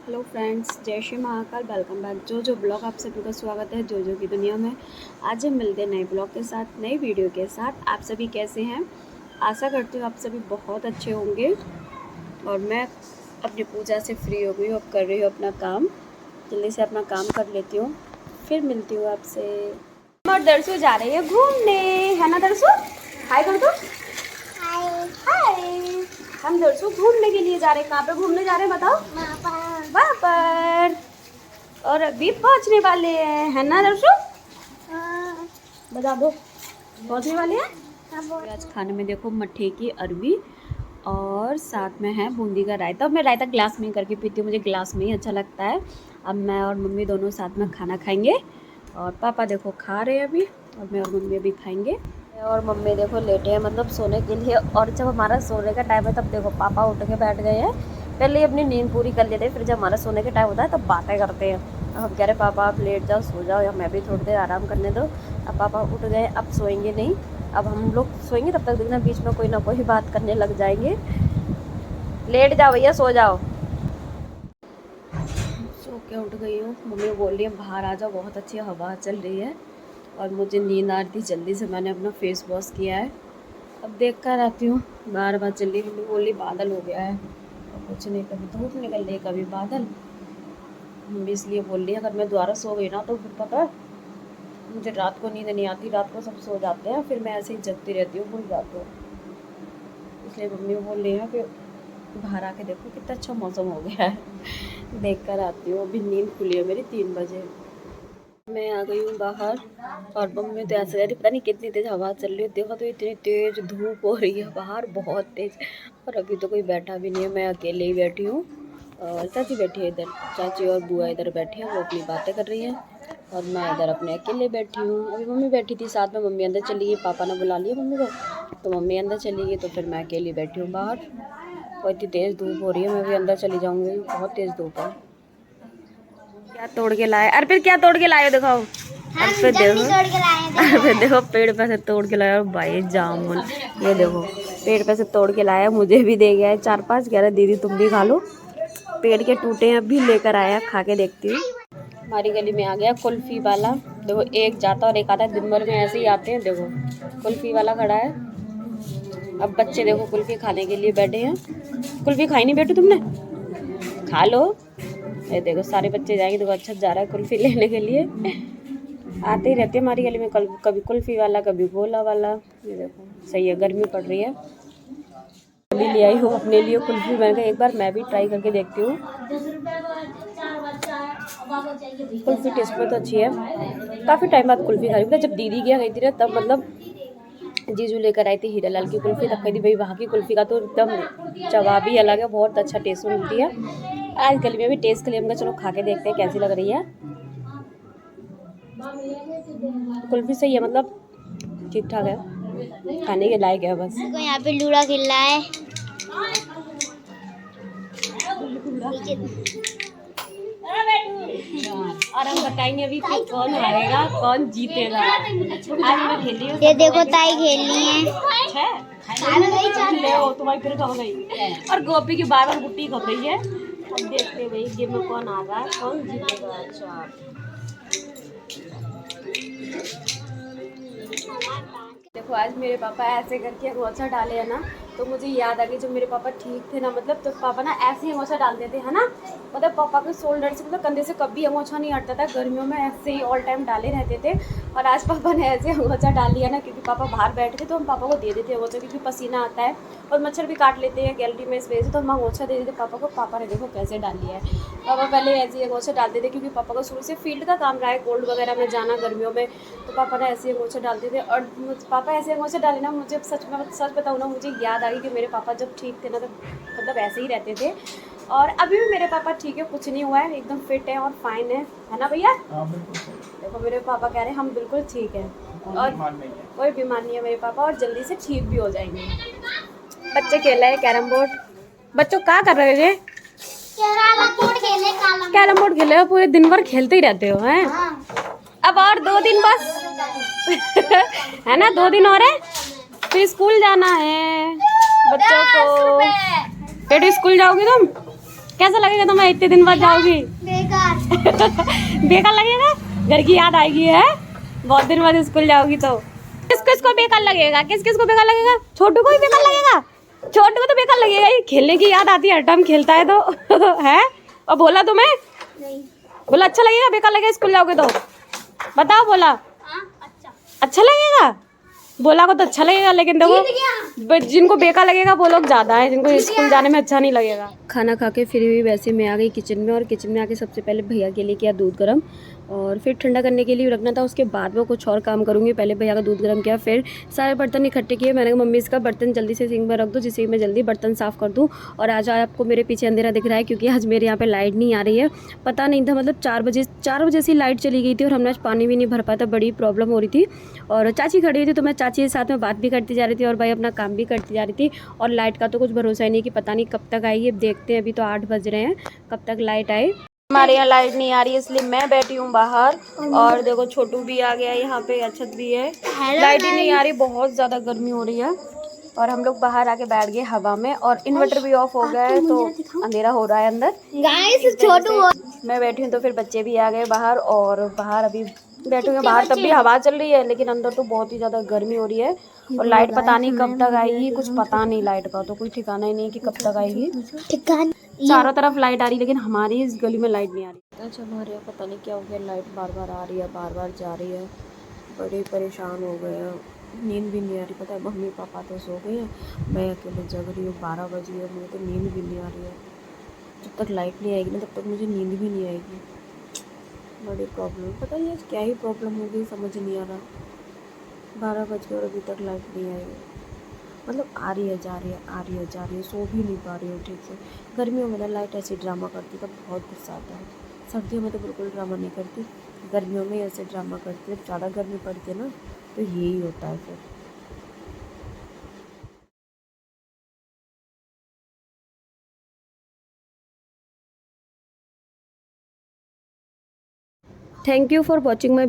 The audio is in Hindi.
हेलो फ्रेंड्स, जय श्री महाकाल। वेलकम बैक जो ब्लॉग। आप सभी का स्वागत है जो की दुनिया में। आज हम मिलते हैं नए ब्लॉग के साथ, नई वीडियो के साथ। आप सभी कैसे हैं? आशा करती हूँ आप सभी बहुत अच्छे होंगे। और मैं अपनी पूजा से फ्री हो गई हूँ, अब कर रही हूँ अपना काम। जल्दी से अपना काम कर लेती हूँ, फिर मिलती हूँ आपसे। और दरसू जा रही है घूमने, है ना दरसू? हाय कर दो। हाय। हम दरसू घूमने के लिए जा रहे हैं। कहाँ पे घूमने जा रहे हैं बताओ? वहाँ पर। और अभी पहुँचने वाले हैं, है ना दरसू? बता दो, पहुँचने वाले हैं। आज खाने में देखो मट्ठे की अरबी और साथ में है बूंदी का रायता। मैं रायता ग्लास में करके पीती हूँ, मुझे ग्लास में ही अच्छा लगता है। अब मैं और मम्मी दोनों साथ में खाना खाएंगे। और पापा देखो खा रहे हैं अभी, और मैं और मम्मी अभी खाएंगे। और मम्मी देखो लेटे हैं, मतलब सोने के लिए। और जब हमारा सोने का टाइम है तब देखो पापा उठ के बैठ गए हैं। पहले ही अपनी नींद पूरी कर लेते हैं, फिर जब हमारा सोने का टाइम होता है तब बातें करते हैं। अब हम कह रहे पापा आप लेट जाओ, सो जाओ, या मैं भी थोड़ी देर आराम करने दो। अब पापा उठ गए, अब सोएंगे नहीं। अब हम लोग सोएंगे, तब तक देखना बीच में कोई ना कोई बात करने लग जाएंगे। लेट जाओ भैया, सो जाओ। सो के उठ गई हूँ। मम्मी बोल रही है बाहर आ जाओ, बहुत अच्छी हवा चल रही है। और मुझे नींद आ रही थी, जल्दी से मैंने अपना फेस वॉश किया है। अब देख कर आती हूँ। बार बार चल रही, मम्मी बोल रही बादल हो गया है और कुछ नहीं, कभी धूप निकल रही कभी बादल। मम्मी इसलिए बोल रही है अगर मैं दोबारा सो गई ना तो फिर पता, मुझे रात को नींद नहीं आती। रात को सब सो जाते हैं, फिर मैं ऐसे ही जगती रहती हूँ, भूल जाती हूँ। इसलिए मम्मी बोल रही है कि बाहर आके देखो कितना अच्छा मौसम हो गया है। देख कर आती हूँ। अभी नींद खुली है मेरी 3 बजे। मैं आ गई हूँ बाहर, और मम्मी तो ऐसे रही, पता नहीं कितनी तेज़ हवा चल रही है। देखो तो इतनी तेज़ धूप हो रही है बाहर, बहुत तेज़। और अभी तो कोई बैठा भी नहीं है, मैं अकेले ही बैठी हूँ। और चाची बैठी है इधर, चाची और बुआ इधर बैठी हैं, वो अपनी बातें कर रही हैं। और मैं इधर अपने अकेले बैठी हूँ। अभी मम्मी बैठी थी साथ में, मम्मी अंदर चली गई, पापा ने बुला लिया मम्मी को, तो मम्मी अंदर चली गई। तो फिर मैं अकेली बैठी हूँ बाहर। और इतनी तेज़ धूप हो रही है, मैं भी अंदर चली जाऊँगी, बहुत तेज़ धूप है। क्या तोड़ के लाए अर्पित? क्या तोड़ के लाए हो दिखाओ। अर्पित देखो, अर्पित देखो पेड़ पे से तोड़ के लाया भाई जामुन। ये देखो पेड़ पे से तोड़ के लाया, मुझे भी दे गया है 4-5। कह रहा दीदी तुम भी खा लो, पेड़ के टूटे हैं, अभी लेकर आया, खा के देखती हूँ। हमारी गली में आ गया कुल्फी वाला। देखो एक जाता और एक आता है, दिन भर में ऐसे ही आते हैं। देखो कुल्फी वाला खड़ा है। अब बच्चे देखो कुल्फी खाने के लिए बैठे हैं। कुल्फी खाई नहीं बेटू तुमने? खा लो। ये देखो सारे बच्चे जाएंगे, देखो अच्छा जा रहा है कुल्फी लेने के लिए। आते ही रहते हैं हमारी गली में, कभी कुल्फी वाला, कभी गोला वाला। ये देखो सही है, गर्मी पड़ रही है। अभी ले आई हूँ अपने लिए कुल्फी। मैंने कहा एक बार मैं भी ट्राई करके देखती हूँ। कुल्फी टेस्ट में तो अच्छी है। काफ़ी टाइम बाद कुल्फी खा रही हूँ। जब दीदी गया गई थी ना तब, मतलब जीजू लेकर आई थी हीरालाल की कुल्फी, तब कही थी भाई वहाँ की कुल्फी का तो एकदम जवाब ही अलग है, बहुत अच्छा टेस्ट मिलती है। आज गली में भी टेस्ट के लिए हमका चलो खा के देखते हैं कैसी लग रही है। कुल्फी सही है, मतलब ठीक ठाक है, खाने के लायक है बस। यहाँ पे लूड़ा खेल रहा है। और हम बताएंगे अभी कि कौन हारेगा कौन जीतेगा। आज मैं खेल रही हूँ, ये देखो ताई खेलनी है। ले ओ तुम्हारी फिर खो गई। और गोपी की बार बार गुट्टी खो रही है। अब देखते हैं भाई गेम में कौन आ रहा है, कौन जीतेगा। अच्छा देखो आज मेरे पापा ऐसे करके अंगोछा डाले है ना, तो मुझे याद आ गई जब मेरे पापा ठीक थे ना, मतलब तो पापा ना ऐसे ही अंगोछा डालते थे, है ना। मतलब पापा के शोल्डर से, मतलब कंधे से कभी अंगोछा नहीं हटता था, गर्मियों में ऐसे ही ऑल टाइम डाले रहते थे। और आज पापा ने ऐसे अंगोछा डाल लिया ना, क्योंकि पापा बाहर बैठ के, तो हम पापा को दे देते अंगोछा, क्योंकि पसीना आता है और मच्छर भी काट लेते हैं गैलरी में, इस वजह से तो हम अंगोछा दे देते पापा को। पापा ने देखो कैसे डाल लिया है। पापा पहले ऐसे ही अंगोछा डालते थे, क्योंकि पापा का शुरू से फील्ड का काम रहा है, कोल्ड वगैरह में जाना गर्मियों में, तो पापा ने ऐसे अंगोछा डालते थे। और पापा ऐसे अंगोछा डाले ना, मुझे सच बताऊँ ना, मुझे याद आ गई कि मेरे पापा जब ठीक थे ना, तो मतलब ऐसे ही रहते थे। और अभी भी मेरे पापा ठीक है, कुछ नहीं हुआ है, एकदम फिट है और फाइन है ना भैया? देखो मेरे पापा कह रहे हैं हम बिल्कुल ठीक है, और कोई बीमार नहीं है मेरे पापा, और जल्दी से ठीक भी हो जाएंगे। बच्चे खेल रहे हैं कैरम बोर्ड। बच्चों क्या कर रहे थे? कैरम बोर्ड खेले हो, पूरे दिन भर खेलते ही रहते हो हैं? अब और 2 दिन बस है ना, 2 दिन और है फिर स्कूल जाना है बच्चों को। बेटे स्कूल जाओगे तुम? कैसा लगेगा तुम्हें इतने दिन बाद जाओगी? बेकार। बेकार लगेगा, घर की याद आएगी है, बहुत दिन बाद स्कूल जाओगी तो। किस किस को बेकार लगेगा, किस किस को बेकार लगेगा? छोटू को ही बेकार लगेगा, छोटू को तो बेकार लगेगा, ये खेलने की याद आती है हर टाइम खेलता है तो है। और बोला तुम्हें, नहीं। बोला अच्छा लगेगा, बेकार लगेगा स्कूल जाओगे तो? बताओ, बोला अच्छा लगेगा? बोला को तो अच्छा लगेगा, लेकिन देखो जिनको बेकार लगेगा वो लोग ज़्यादा है, जिनको स्कूल जाने में अच्छा नहीं लगेगा। खाना खा के फिर भी वैसे मैं आ गई किचन में, और किचन में आके सबसे पहले भैया के लिए किया दूध गर्म, और फिर ठंडा करने के लिए रखना था, उसके बाद मैं कुछ और काम करूँगी। पहले भैया का दूध गर्म किया, फिर सारे बर्तन इकट्ठे किए। मैंने कहा मम्मी इसका बर्तन जल्दी से सिंक में रख दो, जिससे मैं जल्दी बर्तन साफ़ कर दूँ। और आज आपको मेरे पीछे अंधेरा दिख रहा है क्योंकि आज मेरे यहाँ पे लाइट नहीं आ रही है। पता नहीं था, मतलब 4 बजे से लाइट चली गई थी, और हमने आज पानी भी नहीं भर पाया था, बड़ी प्रॉब्लम हो रही थी। और चाची खड़ी थी तो मैं चाची के साथ में बात भी करती जा रही थी और भाई अपना काम भी करती जा रही थी। और लाइट का तो कुछ भरोसा ही नहीं कि पता नहीं कब तक आएगी। अब देखते हैं, अभी तो 8 बज रहे हैं, कब तक लाइट आए। हमारे यहाँ लाइट नहीं आ रही है, इसलिए मैं बैठी हूँ बाहर। और देखो छोटू भी आ गया, यहाँ पे अक्षत भी है। लाइट ही नहीं आ रही, बहुत ज़्यादा गर्मी हो रही है, और हम लोग बाहर आके बैठ गए हवा में, और इन्वर्टर भी ऑफ हो गया है, तो अंधेरा हो रहा है अंदर। गाइस छोटू मैं बैठी हूँ तो फिर बच्चे भी आ गए बाहर, और बाहर अभी बैठे हुए, बाहर तब भी हवा चल रही है, लेकिन अंदर तो बहुत ही ज़्यादा गर्मी हो रही है। और लाइट पता नहीं कब तक आएगी, कुछ पता नहीं, लाइट का तो कोई ठिकाना ही नहीं कि कब तक आएगी। चारों तरफ लाइट आ रही है, लेकिन हमारी इस गली में लाइट नहीं आ रही। अच्छा, हमारे यहाँ पता नहीं क्या हो गया, लाइट बार बार आ रही है, बार बार जा रही है, बड़े परेशान हो गए हैं। नींद भी नहीं आ रही, पता है मम्मी पापा तो सो गए हैं, मैं अकेले जग रही हूँ। 12 बजे है, मुझे तो नींद भी नहीं आ रही है। जब तक लाइट नहीं आएगी ना, तब तक मुझे नींद भी नहीं आएगी। बड़ी प्रॉब्लम, पता नहीं आज क्या ही प्रॉब्लम होगी, समझ नहीं आ रहा। 12 बज गए और अभी तक लाइट नहीं आई, मतलब आ रही है जा रही है, आ रही है जा रही है, सो भी नहीं पा रही हूँ ठीक से। गर्मियों में ना लाइट ऐसे ड्रामा करती है, तब बहुत गुस्सा आता है। सर्दियों में तो बिल्कुल ड्रामा नहीं करती, गर्मियों में ऐसे ड्रामा करती है। जब ज़्यादा गर्मी पड़ती है ना, तो यही होता है फिर। Thank you for watching my